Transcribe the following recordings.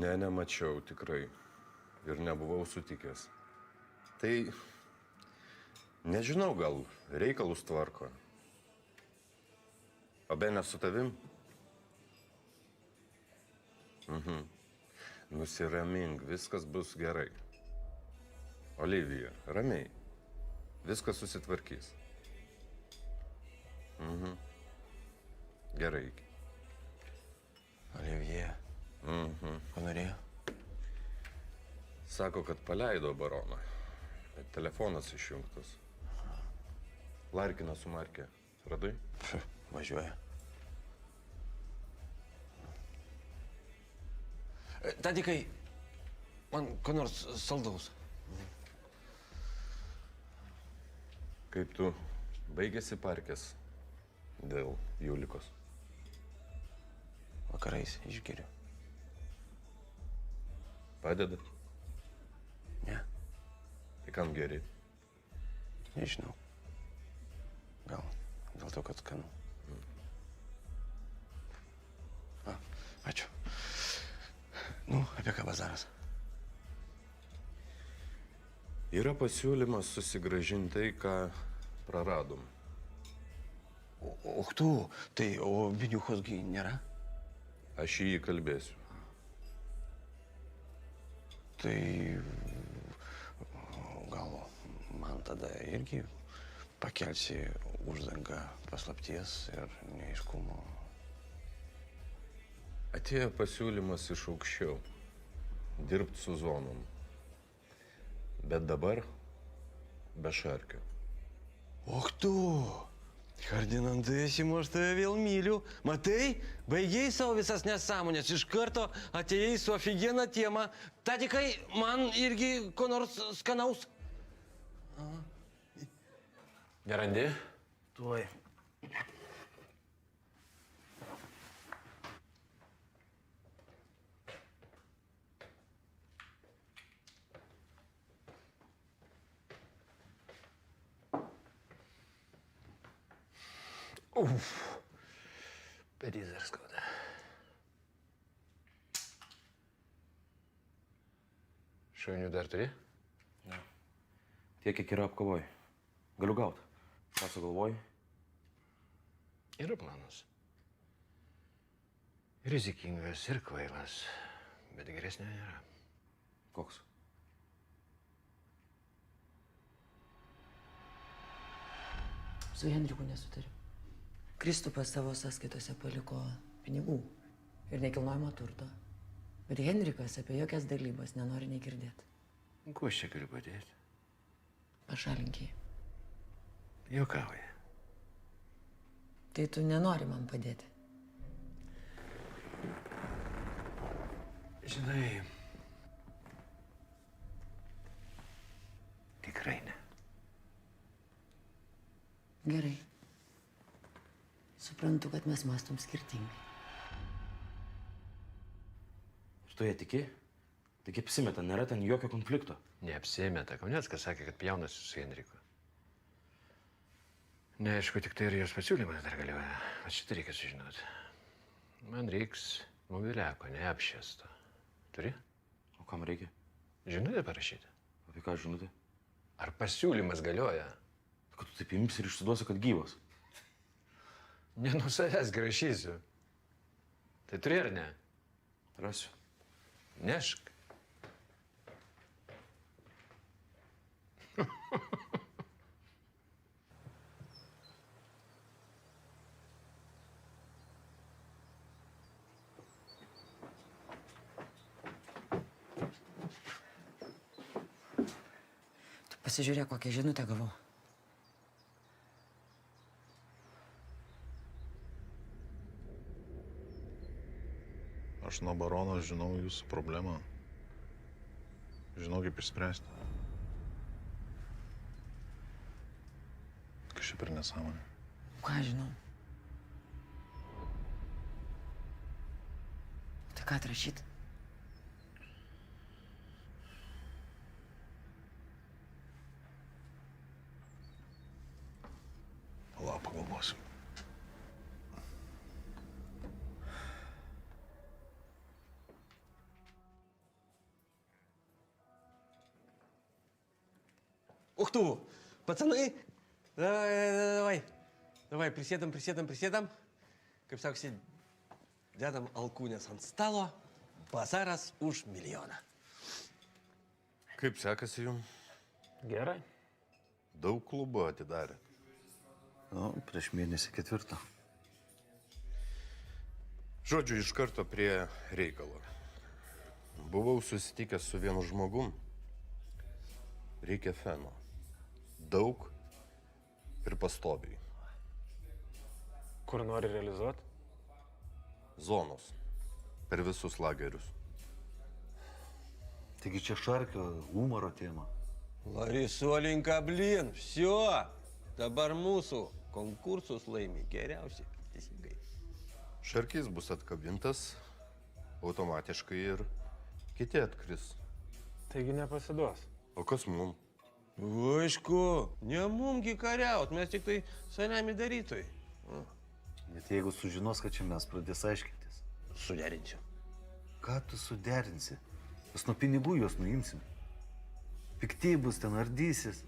Ne, nemačiau tikrai. Ir nebuvau sutikęs. Tai, nežinau, gal reikalus tvarko. O Benė su tavim? Nusiramink, viskas bus gerai. Olivija, ramiai. Viskas susitvarkys. Gerai. Olivija. Ko norėjo? Sako, kad paleido baroną. Bet telefonas išjungtas. Larkiną sumarkė. Radai? Važiuoja. Tadikai, man ko nors saldaus. Kaip tu baigėsi parkės dėl Julikos? Vakarais išgeriu. Padeda? Ne, Tai kam geri? nežinau. Gal dėl to, kad skanu. Ačiū. Nu, apie ką bazaras? Yra pasiūlymas susigrąžinti tai, ką praradom. O tu, tai, o Biniuchosgi nėra? Aš jį kalbėsiu. Tai gal man tada irgi pakelsi uždangą paslapties ir neaiškumo. Atėjo pasiūlymas iš aukščiau. Dirbt su zonom. Bet dabar be Šarkio. Och tu! Ferdinandai, aš tave vėl myliu. Matai, baigėjai savo visas nesąmonės. Iš karto atėjai su ofigiena tema. Tadikai, man irgi ko nors skanaus. Nerandi? Tuoj. Petys dar skauda. Šaunių dar turi? Ne. Tiek, kiek yra apkavoj. Galiu gaut. Ką sugalvoji? Yra planas. Rizikingas ir kvailas, bet geresnio nėra. Koks? Su Henriku nesutariu. Kristupas savo sąskaitose paliko pinigų ir nekilnojamo turto. Bet Henrikas apie jokias dalybas nenori negirdėti. Kuo aš čia galiu padėti? Pašalinkiai. Juokauja. Tai tu nenori man padėti. Žinai, tikrai ne. Gerai. Suprantu, kad mes mąstom skirtingai. Ir tu ją tiki? Tik apsimeta, nėra ten jokio konflikto. Neapsimeta. Kauneckas sakė, kad pjaunasi su Henriku. Neaišku, tik tai ir jos pasiūlymas dar galioja. Bet šitą reikia sužinoti. Man reiks mobiliako, neapšėsto. Turi? O kam reikia? Žinutę parašyti. Apie ką žinutė? Ar pasiūlymas galioja? Kad tu taip imsi ir išsiduosi, kad gyvas. Ne nuo savęs grašysiu. Tai turi ar ne? Rasiu. Nešk. Tu pasižiūrėk, kokią žinutę gavau. Aš nuo barono žinau jūsų problemą. Žinau, kaip išspręsti. Kažkaip per nesąmonę. Ką žinau? Tai ką atrašyt? Palauk, pagalvosiu. Ух ты! Пацаны, давай, присėdam. Kaip sakosi, dedam alkūnės ant stalo, bazaras už milijoną. Kaip sekasi jums? Gerai. Daug klubų atidarė. Nu, prieš mėnesį 4. Žodžiu, iš karto prie reikalo. Buvau susitikęs su vienu žmogum. Reikia feno. Daug ir pastoviai. Kur nori realizuoti? Zonos. Per visus lagerius. Taigi čia šarkio humoro tema. Larisuolinka, blin, все. Dabar mūsų konkursus laimi geriausi. Teisingai. Šarkys bus atkabintas, automatiškai ir kiti atkris. Taigi nepasiduos. O kas mum? Aišku, ne mumgi kariaut, mes tik tai saliami darytojai. Net jeigu sužinos, kad čia mes pradės aiškintis. Suderinsiu. Ką tu suderinsi? Mes nuo pinigų juos nuimsim. Pikti bus ten ardysis.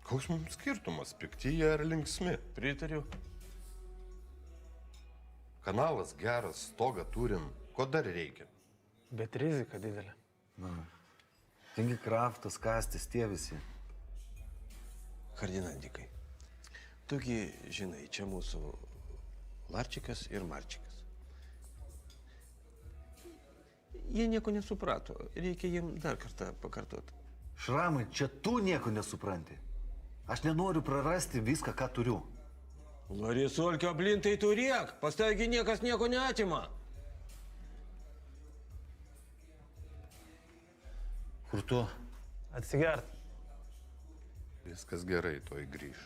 Koks mums skirtumas, pikti jie ar linksmi? Pritariu. Kanalas geras, stogą turim. Ko dar reikia? Bet rizika didelė. Taigi kraftas, kastis, tie visi. Kardinandikai. Tugi, žinai, čia mūsų Larčikas ir Marčikas. Jie nieko nesuprato. Reikia jiems dar kartą pakartoti. Šramai, čia tu nieko nesupranti. Aš nenoriu prarasti viską, ką turiu. Larisolkio, blin, tai turėk. Pas taigi niekas nieko neatima. Kur tu? Atsigert. Viskas gerai, toj grįž.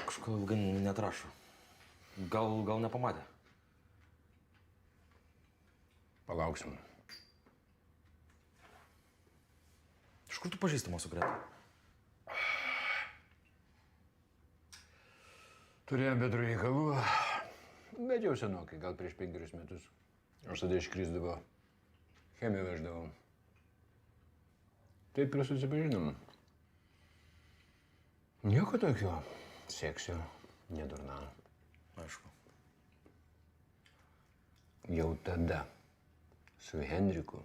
Kažko ilgai netrašo. Gal nepamatė? Palauksim. Iš kur tu pažįstama su Greta? Turėjom bendrų reikalų, bet jau senokai, gal prieš 5 metus. Aš tada iškrisdavo, chemiją veždavau. Taip ir susipažinom. Nieko tokio. Seksio, nedurna. Aišku. Jau tada su Henriku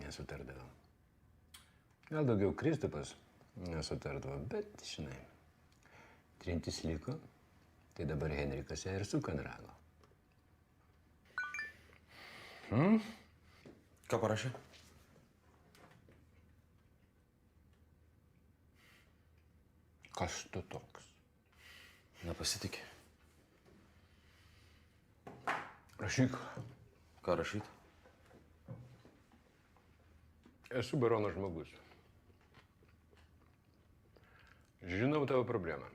nesutardavo. Gal daugiau Kristupas nesutardavo, bet, žinai, trintis liko, tai dabar Henrikas ją ir suka ant rago. Ką parašė? Kas tu toks? Nepasitikė. Rašyk. Ką rašyt? Esu barono žmogus. Žinau tavo problemą.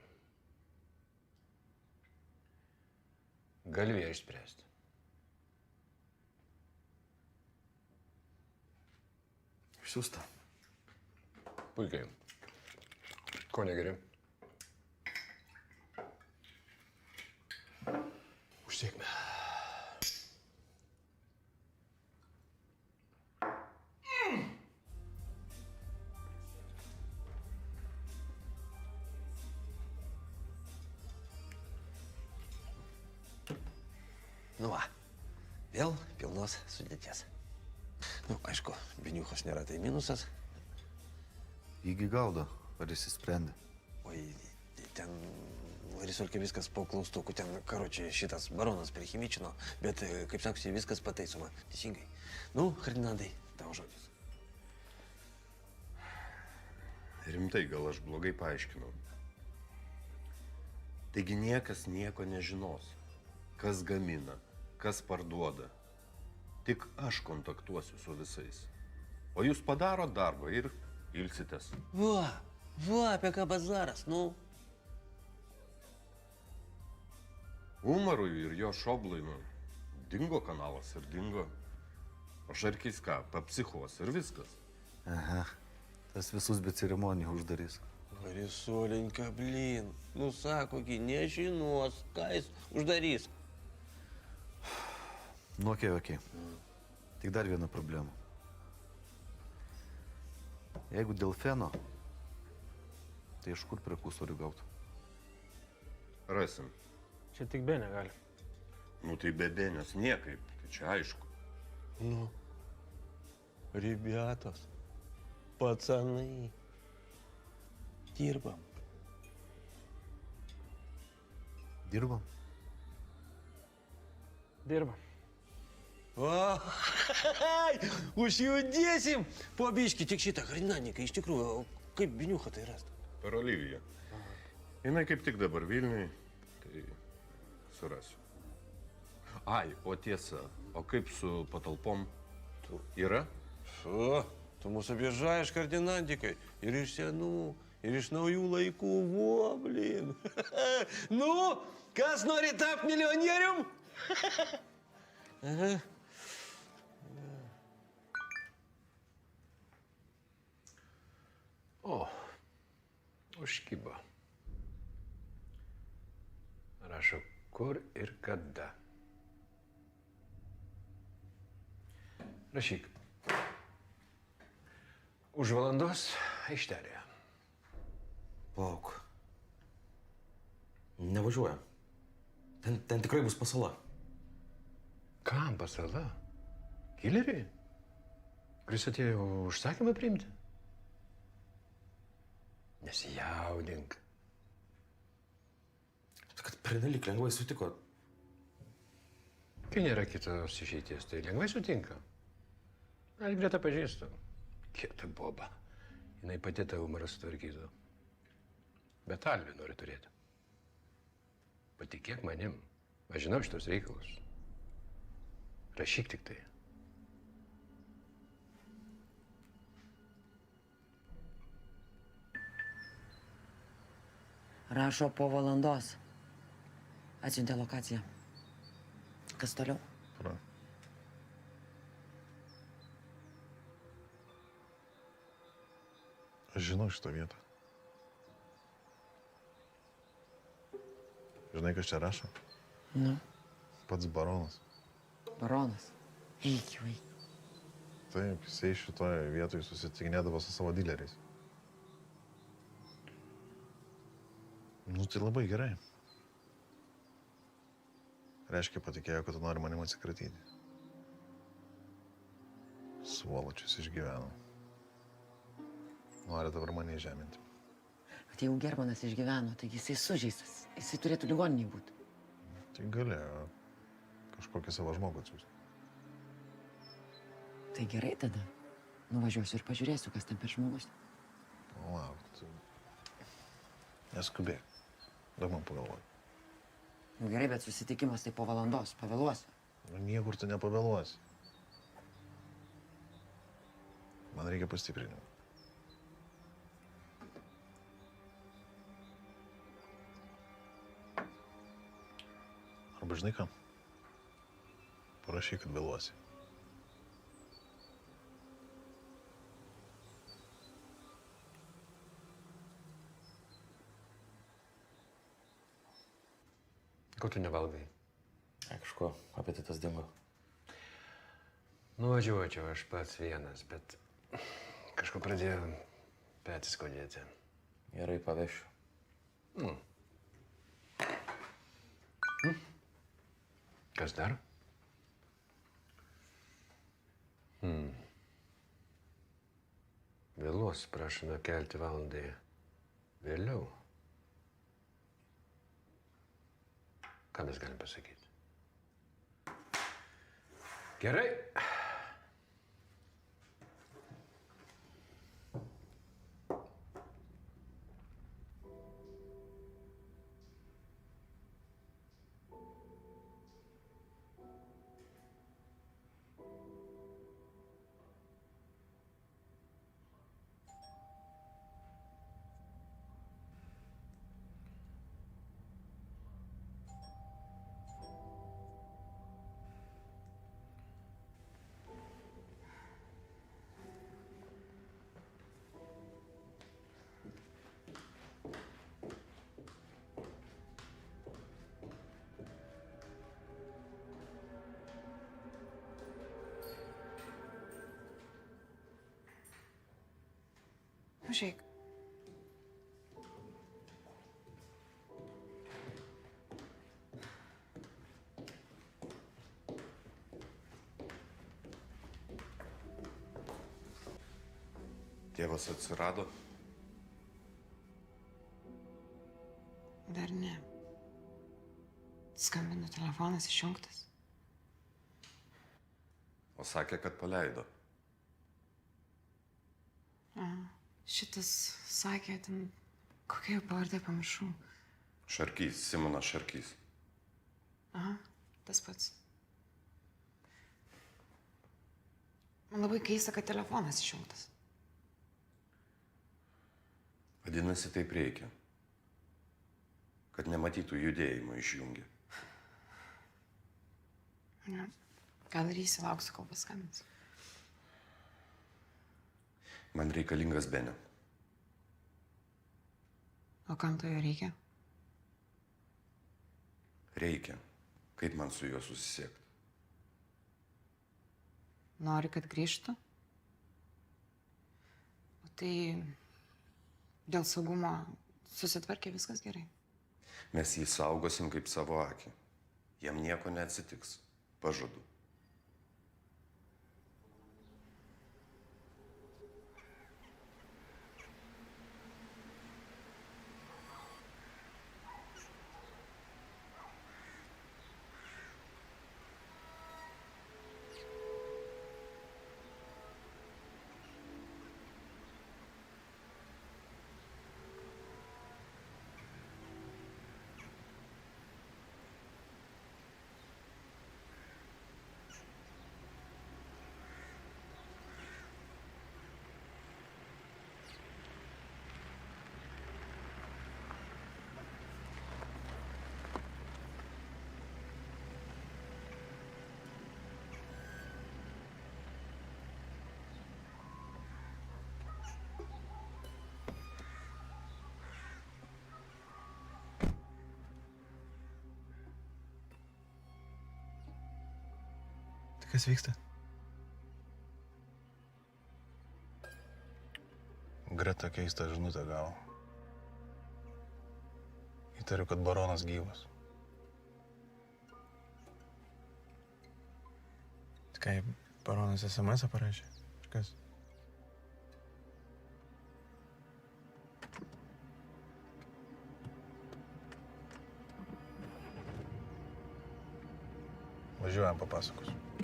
Gali ją išspręsti. Išsiųsta. Puikiai. Ko negeri? Už sėkmę. Nu va, vėl pilnos sudėties. Nu, aišku, biniuchos nėra, tai minusas. Įgi gaudo, ar išsisprendė? Oi, ten Larisolkė viskas po klaustukų, ten, karočiui, šitas baronas prihimičino, bet, kaip sakosi, viskas pataisoma. Teisingai. Nu, Ferdinandai, tavo žodis. Rimtai, gal aš blogai paaiškinau. Taigi niekas nieko nežinos. Kas gamina, kas parduoda. Tik aš kontaktuosiu su visais. O jūs padarot darbą ir ilsitės. Va, apie ką bazaras, nu. Umarui ir jo šoblai, nu, dingo kanalas ir dingo. O Šarkys ką, papsichos ir viskas. Aha. Tas visus be ceremonijų uždarys. Marisolenka, blin. Nu sako, nežinos, ką jis uždarys. Nu, okei. Tik dar viena problema. Jeigu dėl feno, tai iš kur prekursorių gauti? Rasim. Čia tik be negali. Nu tai be Benės niekaip, tai čia aišku. Ну, ребятос, пацаны, dirbam. Dirbam? Dirba. O, užjudėsim! Po biškį tik šitą Hrinaniką, iš tikrųjų, kaip biniuchą tai rasti? Per Oliviją. Jinai kaip tik dabar Vilniui, tai surasiu. Ai, o tiesa, o kaip su patalpom? Yra? Fu, tu mūsų biežaiš kardinantikai. Ir iš senų, ir iš naujų laikų, vo, blin. Nu, kas nori tapti milijonierium? Aha. O, užkibo. Rašo, kur ir kada. Rašyk. Už valandos aikštelėje. Plauk. Nevažiuojam. Ten tikrai bus pasala. Kam pasala? Kileriui? Kuris atėjo užsakymą priimti? Nesijaudink. Kad pernelyg lengvai sutiko. Kai nėra kitos išeities, tai lengvai sutinka. Algretą pažįstu. Kieta boba. Jinai pati tą humorą sutvarkytų. Bet Alvį nori turėti. Patikėk manim. Aš žinau šitos reikalus. Rašyk tik tai. Rašo po valandos. Atsiuntė lokaciją. Kas toliau? Pra. Aš žinau šitą vietą. Žinai, kas čia rašo? Nu, Pats baronas. baronas. Eik, jau eik. Taip, jisai šitoje vietoje susitikinėdavo su savo dileriais. Nu, tai labai gerai. Reiškia, patikėjo, kad tu nori manim atsikratyti. Svoločius išgyveno. Nori dabar mane žeminti. Bet jeigu Germanas išgyveno, taigi jisai sužeistas. Jisai turėtų ligoniniai būti. Tai galėjo kažkokį savo žmogų atsiųsti. Tai gerai tada. Nuvažiuosiu ir pažiūrėsiu, kas ten per žmogus. Palauk, tu... Neskubėk. Daug man pagalvoj. Nu gerai, bet susitikimas tai po valandos. Pavėluosiu. Nu, niekur tu nepavėluosi. Man reikia pastiprinimo. Arba žinai ką? Parašyk, kad vėluosi. Ko tu nevalgai? Kažko apetitas dingo. Nuvažiuočiau aš pats vienas, bet kažko pradėjo petys skaudėti. Gerai, pavešiu. Kas dar? Vėluos, prašome kelti valandai vėliau. Ką mes galim pasakyti? Gerai. Užeik. Tėvas atsirado. Dar ne. Skambino, telefonas išjungtas. O sakė, kad paleido. Šitas sakė, ten kokia jo pavardė, pamiršau. Šarkys, Simonas Šarkys. Aha, tas pats. Man labai keista, kad telefonas išjungtas. Vadinasi, taip reikia. Kad nematytų judėjimo išjungia. Na, gal ir įsilauksiu, kol paskambins. Man reikalingas Benė. O kam to jo reikia? Reikia. Kaip man su juo susisiekti? Nori, kad grįžtų? O tai dėl saugumo susitvarkė viskas gerai. Mes jį saugosim kaip savo akį. Jam nieko neatsitiks. Pažadu. Tai kas vyksta? Greta keistą žinutę gavo. Įtariu, kad baronas gyvas. Tai kai baronas SMS parašė? Kas? Važiuojam, papasakosiu.